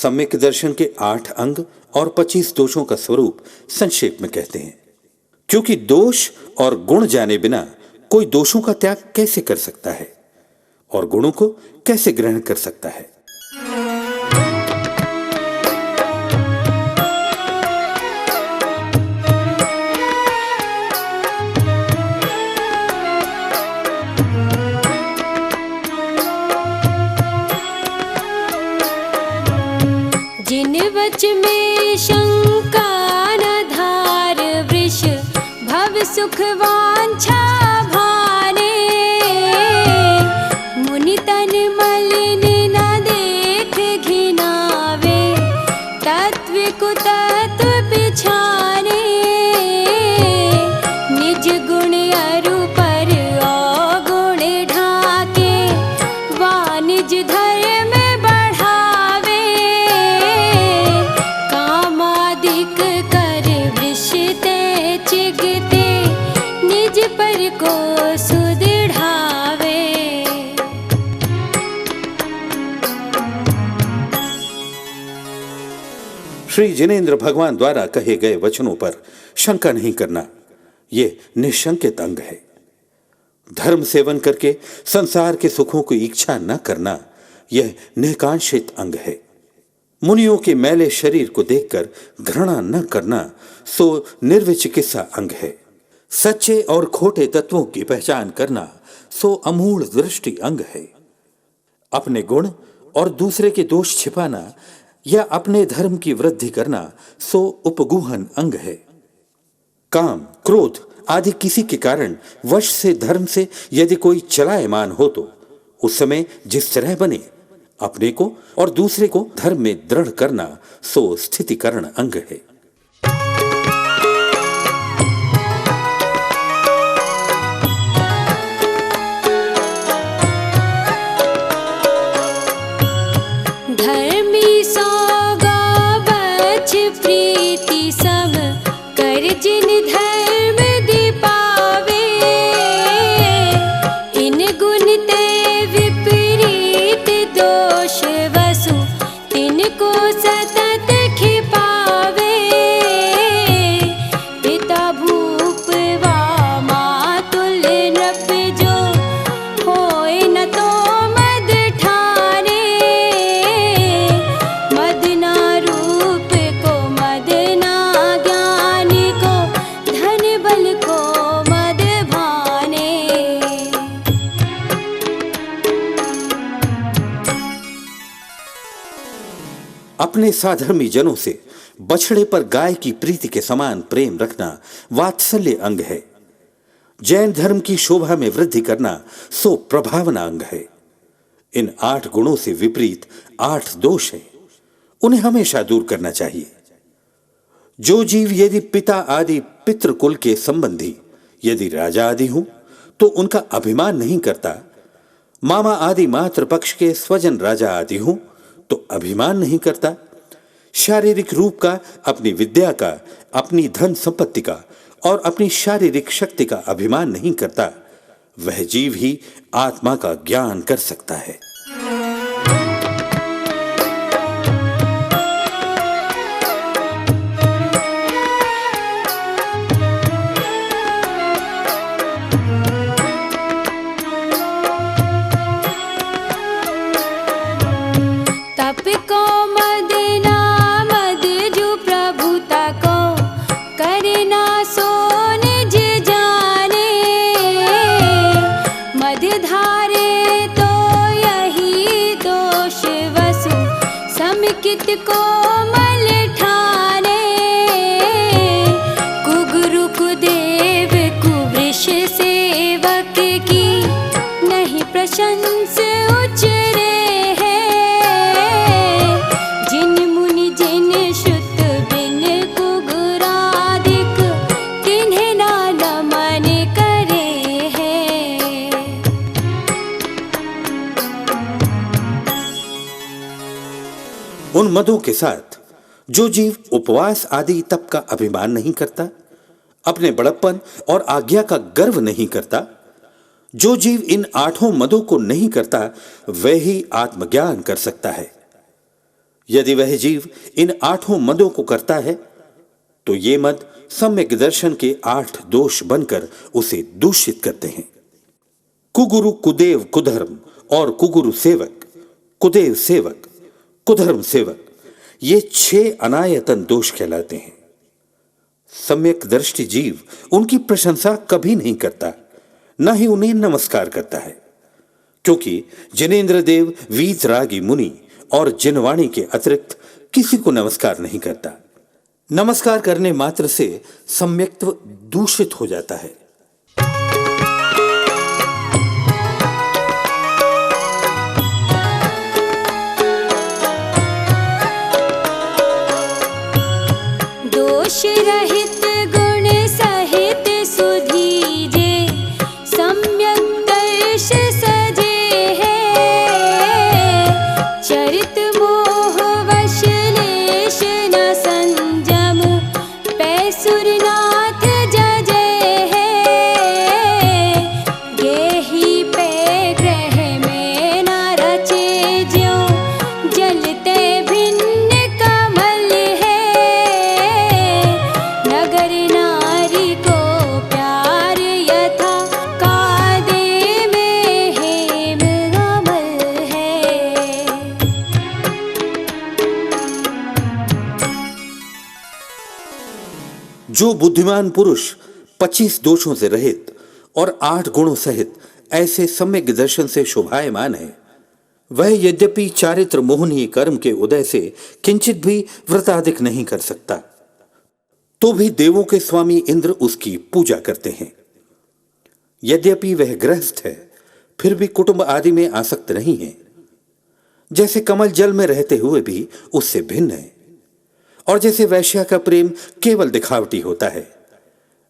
सम्यक दर्शन के 8 अंग और 25 दोषों का स्वरूप संक्षेप में कहते हैं, क्योंकि दोष और गुण जाने बिना कोई दोषों का त्याग कैसे कर सकता है और गुणों को कैसे ग्रहण कर सकता है। जिन वच में शंका न धार वृष भव सुख वांछा भाने, मुनि तन मलिन न देख घिनावे तत्व को तत्व पिछाने, निज गुण अरु पर अवगुण ढाके वानिज धर्म बढ़ावे, कामादिक कर वृषते चिगते निज पर को सुदृढ़ावे। श्री जिनेंद्र भगवान द्वारा कहे गए वचनों पर शंका नहीं करना, यह निशंकित अंग है। धर्म सेवन करके संसार के सुखों की इच्छा न करना, यह निकांक्षित अंग है। मुनियों के मैले शरीर को देखकर घृणा न करना, सो निर्विचिकित्सा अंग है। सच्चे और खोटे तत्वों की पहचान करना, सो अमूढ़ दृष्टि अंग है। अपने गुण और दूसरे के दोष छिपाना या अपने धर्म की वृद्धि करना, सो उपगूहन अंग है। काम, क्रोध आदि किसी के कारण वश से धर्म से यदि कोई चलायमान हो तो उस समय जिस तरह बने, अपने को और दूसरे को धर्म में दृढ़ करना, सो स्थितिकरण अंग है। धर्मी सो गौ बछ प्रीति सम कर जिन धर्म दीपावे, इन गुण ते विपरीत दोष वसु तिनको सतत खिपावे, पिता भूप वा मातुल नृप जो होए न तो मद ठाने, मद ना रूप को मद ना ज्ञान को धन बल को मद भाने। अपने साधर्मी जनों से बछड़े पर गाय की प्रीति के समान प्रेम रखना वात्सल्य अंग है। जैन धर्म की शोभा में वृद्धि करना, सो प्रभावना अंग है। इन 8 गुणों से विपरीत 8 दोष हैं, उन्हें हमेशा दूर करना चाहिए। जो जीव यदि पिता आदि पितृकुल के संबंधी, यदि राजा आदि हों तो उनका अभिमान नहीं करता, मामा आदि मातृपक्ष के स्वजन राजा आदि हों तो अभिमान नहीं करता, शारीरिक रूप का, अपनी विद्या का, अपनी धन संपत्ति का और अपनी शारीरिक शक्ति का अभिमान नहीं करता, वह जीव ही आत्मा का ज्ञान कर सकता है। तप को मद ना मद जो प्रभुता को करना सो निज जाने, मद धारे तो यही दोष वसु समिकित को मल ठाने, कुगुरु कुदेव कुवृष सेवक की नहीं प्रशंस उचरे है, जिन मुनि जिन श्रुत बिन कुगुरादिक तिन्हें ना नमन करे है। उन मदों के साथ जो जीव उपवास आदि तप का अभिमान नहीं करता, अपने बड़प्पन और आज्ञा का गर्व नहीं करता, जो जीव इन 8 मदों को नहीं करता, वह ही आत्मज्ञान कर सकता है। यदि वह जीव इन 8 मदों को करता है तो ये मद सम्यक दर्शन के 8 दोष बनकर उसे दूषित करते हैं। कुगुरु, कुदेव, कुधर्म और कुगुरु सेवक, कुदेव सेवक, कुधर्म सेवक, ये 6 अनायतन दोष कहलाते हैं। सम्यक दृष्टि जीव उनकी प्रशंसा कभी नहीं करता, न ही उन्हें नमस्कार करता है, क्योंकि जिनेंद्र देव वीतरागी मुनि और जिनवाणी के अतिरिक्त किसी को नमस्कार नहीं करता। नमस्कार करने मात्र से सम्यक्त्व दूषित हो जाता है। दोष रहित गुण सहित सुधीजे, सम्यक दर्श सजे है। चरित मोह वश लेश न संजम, पैसुरनाथ जजे है। गेही पे ग्रह में न रचे ज्यों, जलते भिन्न कमल है। नगर नारी को प्यार यथा, कादे में हेम अमल है। जो बुद्धिमान पुरुष 25 दोषों से रहित और 8 गुणों सहित ऐसे सम्यक दर्शन से शोभायमान है, वह यद्यपि चारित्र मोहनीय कर्म के उदय से किंचित भी व्रताधिक नहीं कर सकता, तो भी देवों के स्वामी इंद्र उसकी पूजा करते हैं। यद्यपि वह गृहस्थ है, फिर भी कुटुंब आदि में आसक्त नहीं है। जैसे कमल जल में रहते हुए भी उससे भिन्न है, और जैसे वैश्या का प्रेम केवल दिखावटी होता है,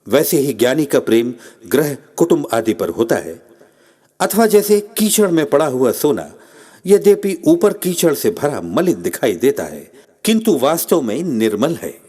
वैसे ही ज्ञानी का प्रेम ग्रह, कुटुंब आदि पर होता है। अथवा जैसे कीचड़ में पड़ा हुआ सोना यद्यपि ऊपर कीचड़ से भरा मलिन दिखाई देता है, किंतु वास्तव में निर्मल है।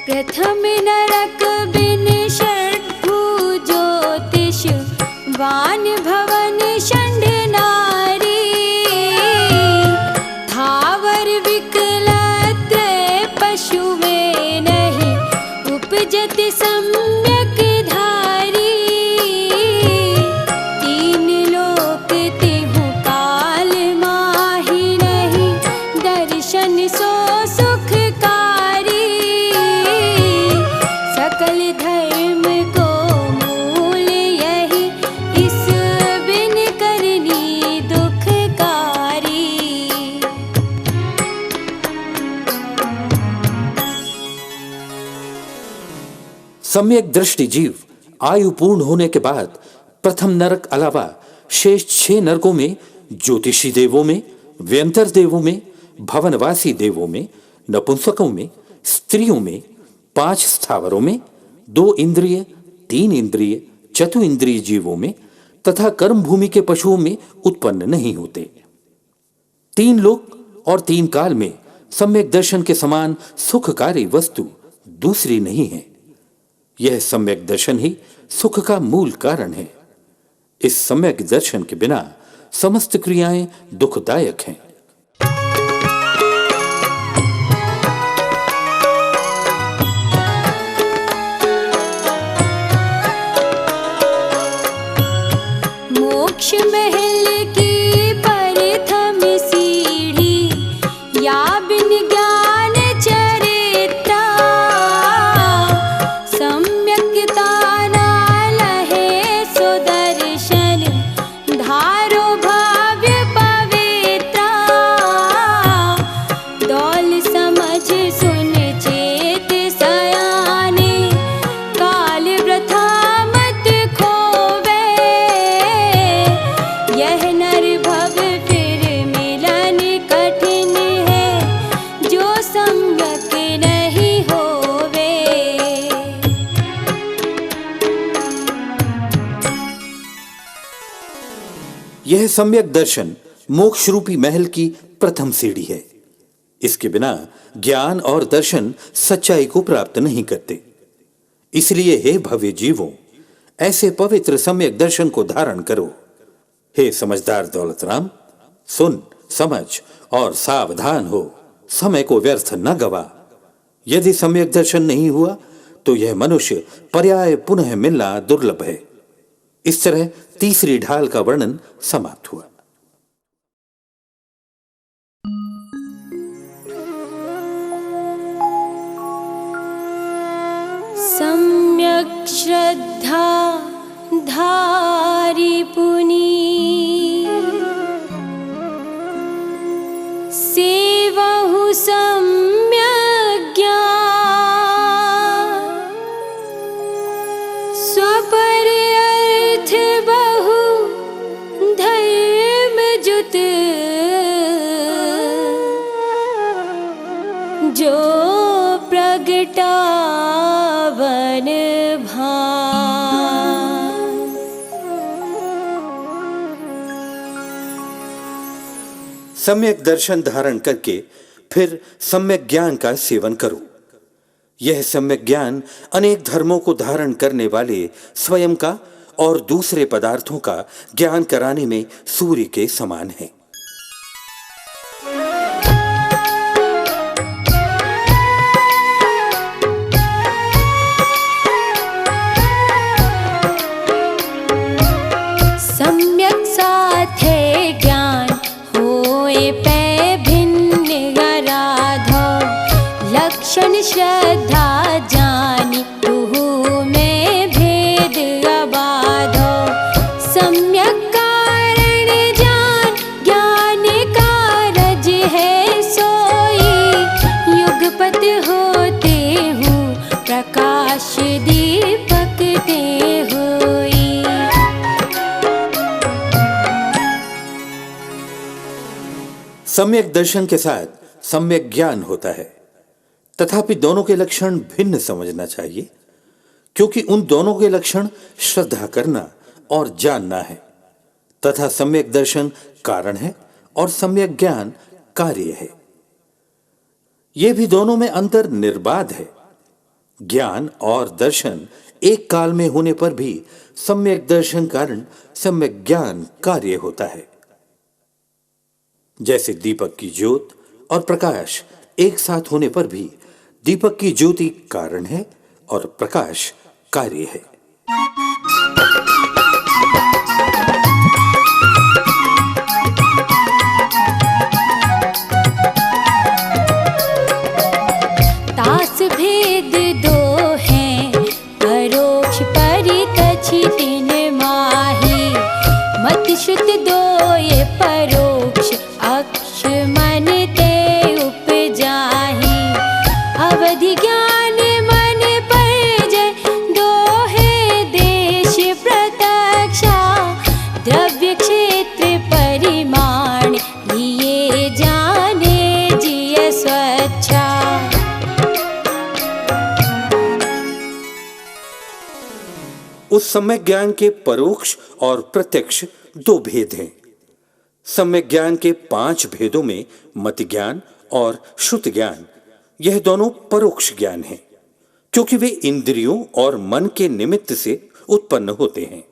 प्रथम नरक बिन षट्भु ज्योतिष, वान भवन षण्ड नारी। थावर विकलत्रय पशुवे नहीं, उपजत सम्यक धारी। तीन लोक तिहु काल माहि नहीं, दर्शन सो सुखकारी। सकल धर्म को मूल यही, इस बिन करनी दुखकारी। सम्यक दृष्टि जीव आयु पूर्ण होने के बाद प्रथम नरक अलावा शेष 6 नरकों में ज्योतिषी देवों में, व्यंतर देवों में, भवनवासी देवों में, नपुंसकों में, स्त्रियों में, 5 स्थावरों में, 2 इंद्रिय, 3 इंद्रिय, चतु इंद्रिय जीवों में तथा कर्म भूमि के पशुओं में उत्पन्न नहीं होते। 3 लोक और 3 काल में सम्यक दर्शन के समान सुखकारी वस्तु दूसरी नहीं है। यह सम्यक दर्शन ही सुख का मूल कारण है। इस सम्यक दर्शन के बिना समस्त क्रियाएं दुखदायक हैं। मोक्ष महल की परथम सीढ़ी, या बिन ज्ञान चरित्रा। सम्यक्ता ना लहे सुदर्शन, धारो भाव्य पवित्रा। दौल समझ सुन चेत सयाने, काल वृथा मत खोवे। यह नर भव फिर मिलन कठिन है, जो सम्यक नहीं होवे। यह सम्यक दर्शन मोक्ष रूपी महल की प्रथम सीढ़ी है। इसके बिना ज्ञान और दर्शन सच्चाई को प्राप्त नहीं करते। इसलिए हे भव्य जीवों, ऐसे पवित्र सम्यक दर्शन को धारण करो। हे समझदार दौलतराम, सुन, समझ और सावधान हो। समय को व्यर्थ न गवा। यदि सम्यक दर्शन नहीं हुआ तो यह मनुष्य पर्याय पुनः मिलना दुर्लभ है। इस तरह तीसरी ढाल का वर्णन समाप्त हुआ। सम्यक् श्रद्धा धारी पुनी सेवहु सम्यक् ज्ञान स्वपर अर्थ बहु धर्म जुत जो प्रगटावन भान। सम्यक दर्शन धारण करके फिर सम्यक ज्ञान का सेवन करो। यह सम्यक ज्ञान अनेक धर्मों को धारण करने वाले स्वयं का और दूसरे पदार्थों का ज्ञान कराने में सूर्य के समान है। सम्यक् साथे ज्ञान होए पै भिन्न आराधो लक्षण श्रद्धा जानी तुहु में भेद अबाधो। सम्यक कारण जान ज्ञान कारज है सोई युगपत होते हूँ प्रकाश दीपक ते हुई। सम्यक दर्शन के साथ सम्यक ज्ञान होता है, तथापि दोनों के लक्षण भिन्न समझना चाहिए, क्योंकि उन दोनों के लक्षण श्रद्धा करना और जानना है, तथा सम्यक दर्शन कारण है और सम्यक ज्ञान कार्य है। ये भी दोनों में अंतर निर्बाध है। ज्ञान और दर्शन एक काल में होने पर भी सम्यक दर्शन कारण सम्यक ज्ञान कार्य होता है। जैसे दीपक की ज्योत और प्रकाश एक साथ होने पर भी दीपक की ज्योति कारण है और प्रकाश कार्य है। तास भेद दो हैं परोक्ष परिकछि तिन माही मत श्रुत दो ये परोक्ष अक्ष मन ते उपजाहि। अवधि ज्ञान मन पर जय दो है देश प्रत्यक्षा द्रव्य क्षेत्र परिमाण लिए जाने जिय स्वच्छा। उस सम्यक ज्ञान के परोक्ष और प्रत्यक्ष दो भेद हैं। सम्यक ज्ञान के 5 भेदों में मति ज्ञान और श्रुत ज्ञान, यह दोनों परोक्ष ज्ञान हैं, क्योंकि वे इंद्रियों और मन के निमित्त से उत्पन्न होते हैं।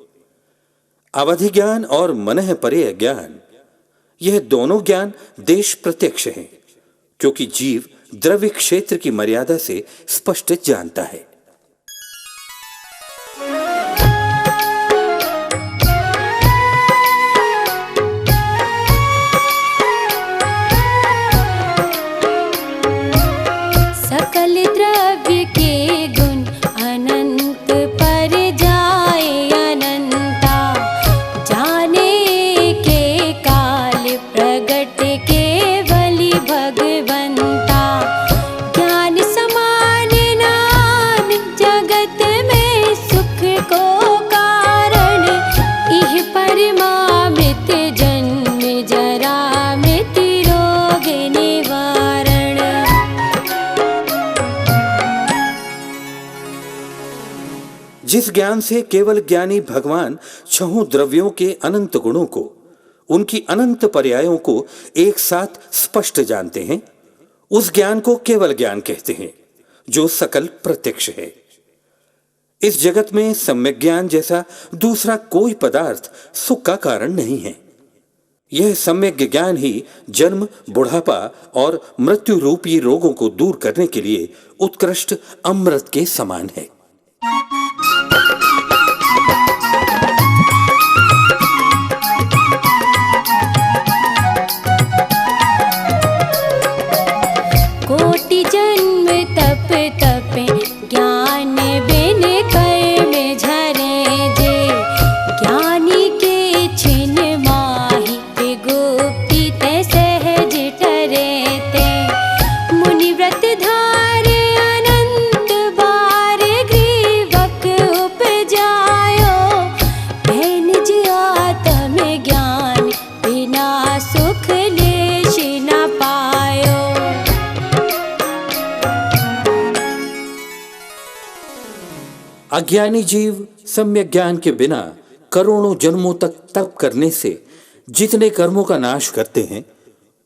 अवधि ज्ञान और मनः परेय ज्ञान, यह दोनों ज्ञान देश प्रत्यक्ष हैं, क्योंकि जीव द्रव्य क्षेत्र की मर्यादा से स्पष्ट जानता है। सकल द्रव्य के गुण अनंत पर जाए अनंता जाने के काल प्रगट केवली भगवंता। ज्ञान समान नाम जगत में सुख को कारण इह परमामृत जन्म जरा मृत्यु रोग निवारण। जिस ज्ञान से केवल ज्ञानी भगवान छहों द्रव्यों के अनंत गुणों को उनकी अनंत पर्यायों को एक साथ स्पष्ट जानते हैं, उस ज्ञान को केवल ज्ञान कहते हैं जो सकल प्रत्यक्ष है। इस जगत में सम्यक ज्ञान जैसा दूसरा कोई पदार्थ सुख का कारण नहीं है। यह सम्यक ज्ञान ही जन्म, बुढ़ापा और मृत्यु रूपी रोगों को दूर करने के लिए उत्कृष्ट अमृत के समान है। कोटि जन्म तप तपे ज्ञान बिन कर्म झरे जे, ज्ञानी के छिन माहि विगुप्ति ते सहज टरे ते, मुनिव्रत धारे अनंत बार ग्रीवक उपजायो, निज आत्म ज्ञान बिना सुख लेश न पायो। अज्ञानी जीव सम्यक ज्ञान के बिना करोड़ों जन्मों तक तप करने से जितने कर्मों का नाश करते हैं,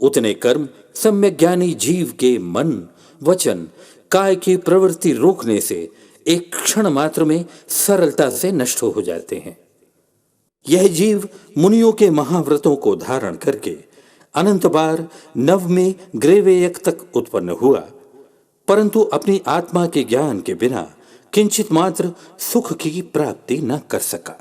उतने कर्म सम्यक ज्ञानी जीव के मन, वचन, काय की प्रवृत्ति रोकने से एक क्षण मात्र में सरलता से नष्ट हो जाते हैं। यह जीव मुनियों के महाव्रतों को धारण करके अनंत बार नव में ग्रेवेयक तक उत्पन्न हुआ, परंतु अपनी आत्मा के ज्ञान के बिना किंचित मात्र सुख की प्राप्ति न कर सका।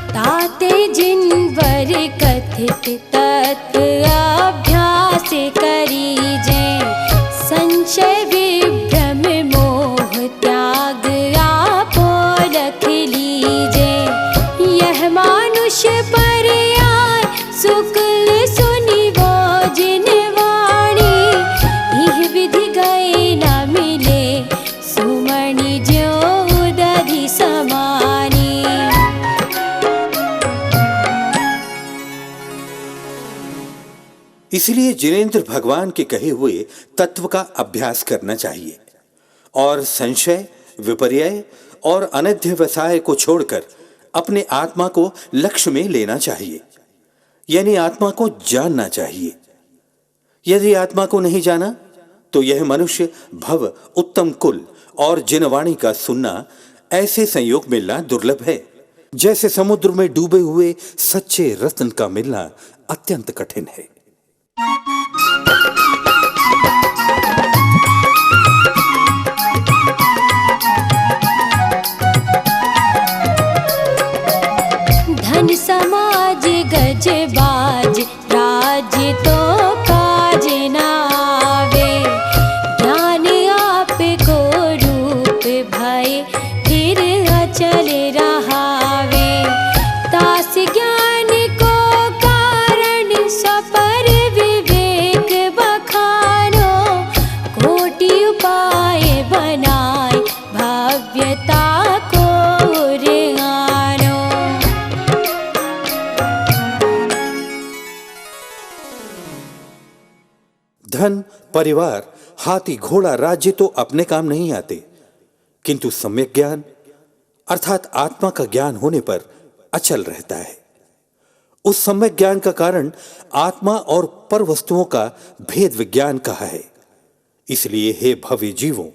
ताते जिनवर कथित तत्व अभ्यास करीजे, संशय विभ्रम मोह त्याग आपो रख लीजे, यह मानुष पर्याय शुक्ल सुनि वो जिन वाणी, यह विधि गए न मिले सुमणि ज्यों दधि समानी। इसलिए जिनेंद्र भगवान के कहे हुए तत्व का अभ्यास करना चाहिए और संशय, विपर्यय और अनध्यवसाय को छोड़कर अपने आत्मा को लक्ष्य में लेना चाहिए, यानी आत्मा को जानना चाहिए। यदि आत्मा को नहीं जाना तो यह मनुष्य भव, उत्तम कुल और जिनवाणी का सुनना ऐसे संयोग मिलना दुर्लभ है, जैसे समुद्र में डूबे हुए सच्चे रत्न का मिलना अत्यंत कठिन है। धन समाज गजबाज राज्य तो काज न आवे, ज्ञान आप को रूप भय फिर अचल रहावे, तास ज्ञान को कारण सपर विवेक बखानो, कोटि उपाय बनाए भव्यता को रेहानो। धन, परिवार, हाथी, घोड़ा, राज्य तो अपने काम नहीं आते, किंतु सम्यक ज्ञान अर्थात आत्मा का ज्ञान होने पर अचल रहता है। उस सम्यक ज्ञान का कारण आत्मा और पर वस्तुओं का भेद विज्ञान कहा है। इसलिए हे भव्य जीवों,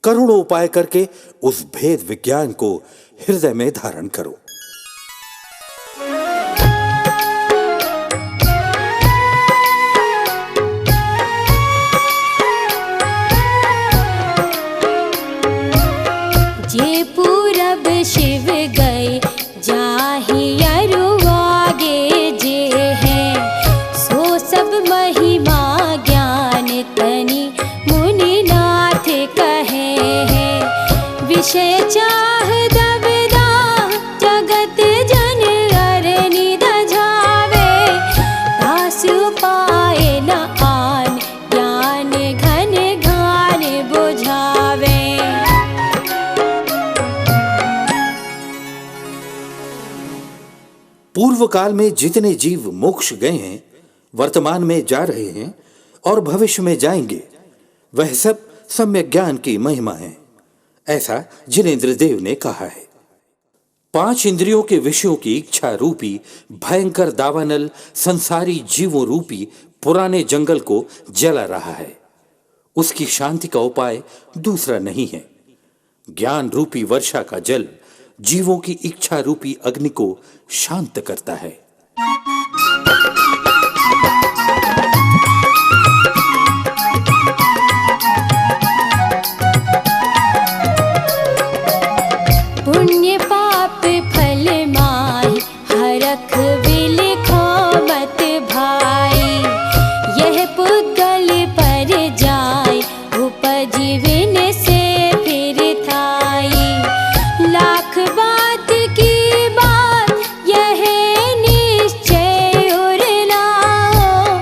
करोड़ों उपाय करके उस भेद विज्ञान को हृदय में धारण करो। जे पूरब शिव गए जाहि अरु आगे जे है, सो सब महिमा ज्ञान तनि मुनिनाथ कहे हैं, विषय चाह दबदा जगत जन अर निध जावे, दास उपाय न आन ज्ञान घन घान बुझावे। पूर्व काल में जितने जीव मोक्ष गए हैं, वर्तमान में जा रहे हैं, और भविष्य में जाएंगे, वह सब सम्यक ज्ञान की महिमा है, ऐसा जिनेंद्र देव ने कहा है। 5 इंद्रियों के विषयों की इच्छा रूपी भयंकर दावानल संसारी जीवों रूपी पुराने जंगल को जला रहा है। उसकी शांति का उपाय दूसरा नहीं है। ज्ञान रूपी वर्षा का जल जीवों की इच्छा रूपी अग्नि को शांत करता है। पुण्य पाप फल माही हरख बिलिखो मत भाई। यह पुद्गल पर जाय उपजीवन से फिर थाई। लाख बात की बात यह निश्चय उर लाओ।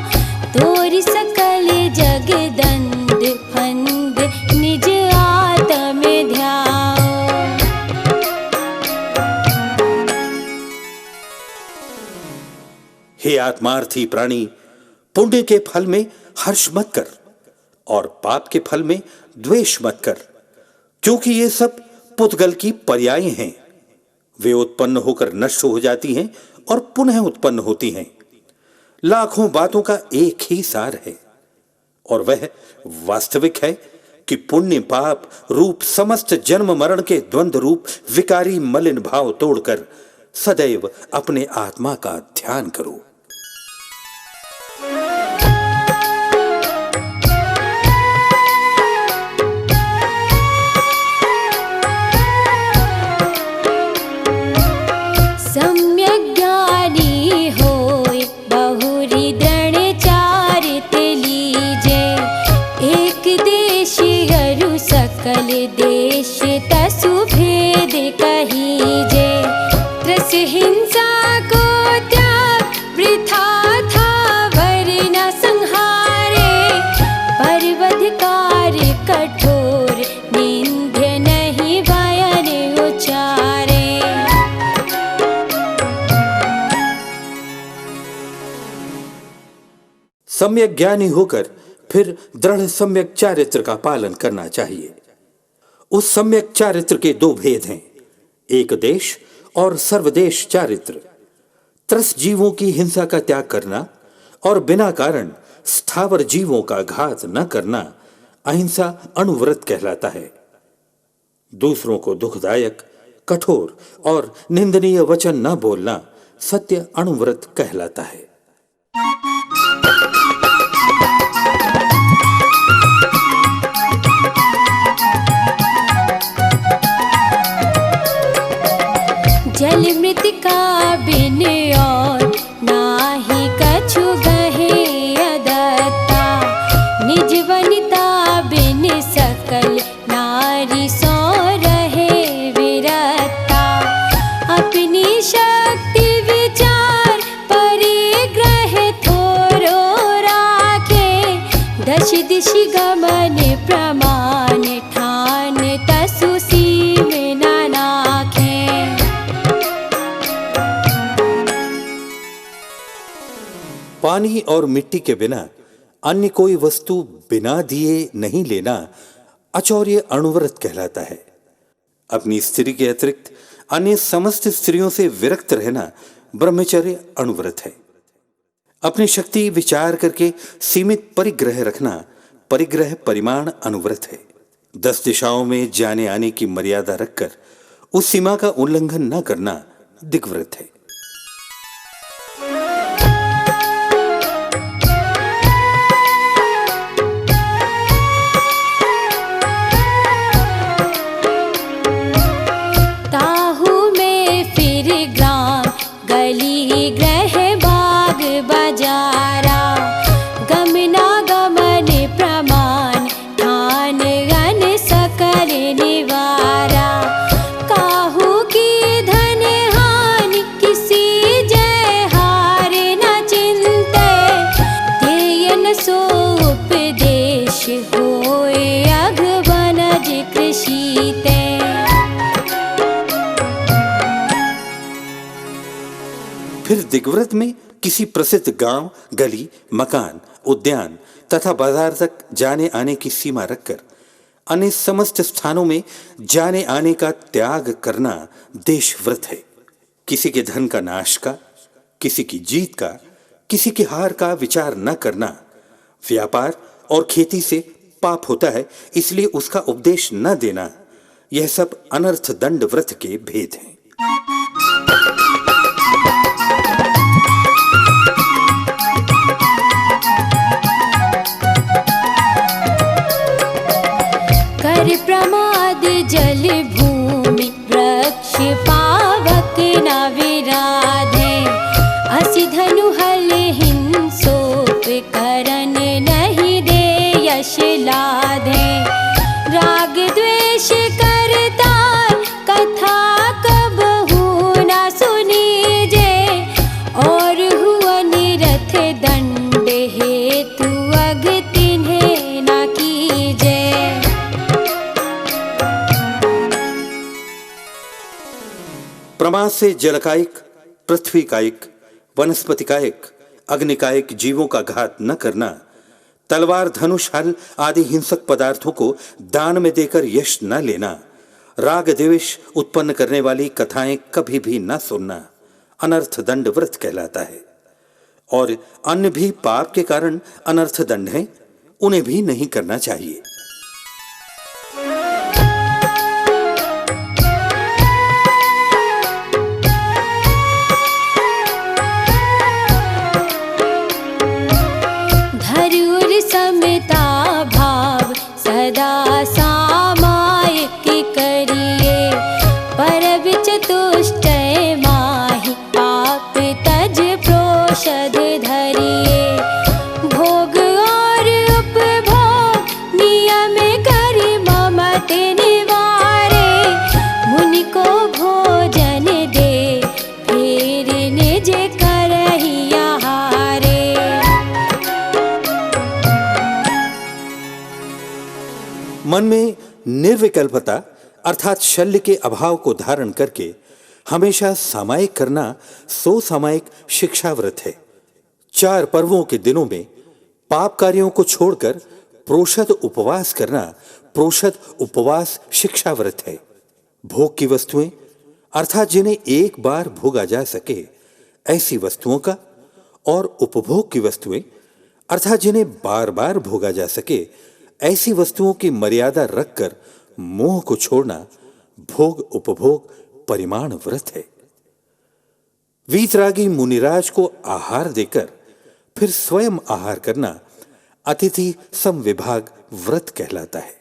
तोरि सकल जगदंद फंद निज आत्म ध्याओ। हे आत्मार्थी प्राणी, पुण्य के फल में हर्ष मत कर और पाप के फल में द्वेष मत कर, क्योंकि ये सब पुद्गल की पर्याय हैं। वे उत्पन्न होकर नष्ट हो जाती हैं और पुनः उत्पन्न होती हैं। लाखों बातों का एक ही सार है और वह वास्तविक है कि पुण्य पाप रूप समस्त जन्म मरण के द्वंद्व रूप विकारी मलिन भाव तोड़कर सदैव अपने आत्मा का ध्यान करो। सम्यक ज्ञानी होय बहुरी दृढ़ चारित लीजे। एक देश अरु सकल देश तसु भेद कहीजे। त्रस हिंसा को त्याग वृथा था वर्ण संहारे। परवधकार कठोर निंद्य नहीं भयन उचारे। सम्यक ज्ञानी होकर फिर दृढ़ सम्यक चारित्र का पालन करना चाहिए। उस सम्यक चारित्र के 2 भेद हैं, एक देश और सर्वदेश चारित्र। त्रस जीवों की हिंसा का त्याग करना और बिना कारण स्थावर जीवों का घात न करना अहिंसा अणुव्रत कहलाता है। दूसरों को दुखदायक, कठोर और निंदनीय वचन न बोलना सत्य अणुव्रत कहलाता है। जल मृतिका बिन और नाही कछु गहे अदत्ता। निज वनिता बिन सकल नारी सो रहे विरता। अपनी शक्ति विचार परिग्रह थोरो राखे। दश दिश गमन प्रमाण ठान तसु सीम न नाखे। पानी और मिट्टी के बिना अन्य कोई वस्तु बिना दिए नहीं लेना अचौर्य अणुव्रत कहलाता है। अपनी स्त्री के अतिरिक्त अन्य समस्त स्त्रियों से विरक्त रहना ब्रह्मचर्य अणुव्रत है। अपनी शक्ति विचार करके सीमित परिग्रह रखना परिग्रह परिमाण अणुव्रत है। 10 दिशाओं में जाने आने की मर्यादा रखकर उस सीमा का उल्लंघन न करना दिग्व्रत है। फिर दिग्व्रत में किसी प्रसिद्ध गांव, गली, मकान, उद्यान, तथा बाजार तक जाने आने की सीमा रखकर अन्य समस्त स्थानों में जाने आने का त्याग करना देशव्रत है। किसी के धन का नाश का, किसी की जीत का, किसी की हार का विचार न करना। व्यापार और खेती से पाप होता है, इसलिए उसका उपदेश न देना। यह सब अनर्थ दंड व्रत के भेद हैं। कर प्रमाद जल भूमि वृक्ष पावक न विराधे। असि धनु हल हिंसोप करन नहीं दे यश लाधे। राग द्वेष करता कथा कबहू न सुनीजे। और हुआ निरथ दंड हेतु अग तिन्हें न कीजे। प्रमाद से जलकायिक, पृथ्वी कायिक, वनस्पति कायिक, अग्नि कायिक जीवों का घात न करना। तलवार, धनुष, हल आदि हिंसक पदार्थों को दान में देकर यश न लेना। राग द्वेष उत्पन्न करने वाली कथाएं कभी भी न सुनना अनर्थ दंड व्रत कहलाता है। और अन्य भी पाप के कारण अनर्थ दंड हैं, उन्हें भी नहीं करना चाहिए। समता भाव सदा सामायिक करिए। परब चतुष्टय माहि पाप तज प्रोषद धरिए। भोग और उपभोग नियम करि ममत निवारे। मुनि को भोजन दे फिर निज करहि आहारे। मन में निर्विकल्पता अर्थात शल्य के अभाव को धारण करके हमेशा सामायिक करना सो सामायिक शिक्षाव्रत है। 4 पर्वों के दिनों में पाप कार्यों को छोड़कर प्रोषद उपवास करना प्रोषद उपवास शिक्षाव्रत है। भोग की वस्तुएं अर्थात जिन्हें एक बार भोगा जा सके ऐसी वस्तुओं का, और उपभोग की वस्तुएं अर्थात जिन्हें बार बार भोगा जा सके ऐसी वस्तुओं की मर्यादा रखकर मोह को छोड़ना भोग उपभोग परिमाण व्रत है। वीतरागी मुनिराज को आहार देकर फिर स्वयं आहार करना अतिथि समविभाग व्रत कहलाता है।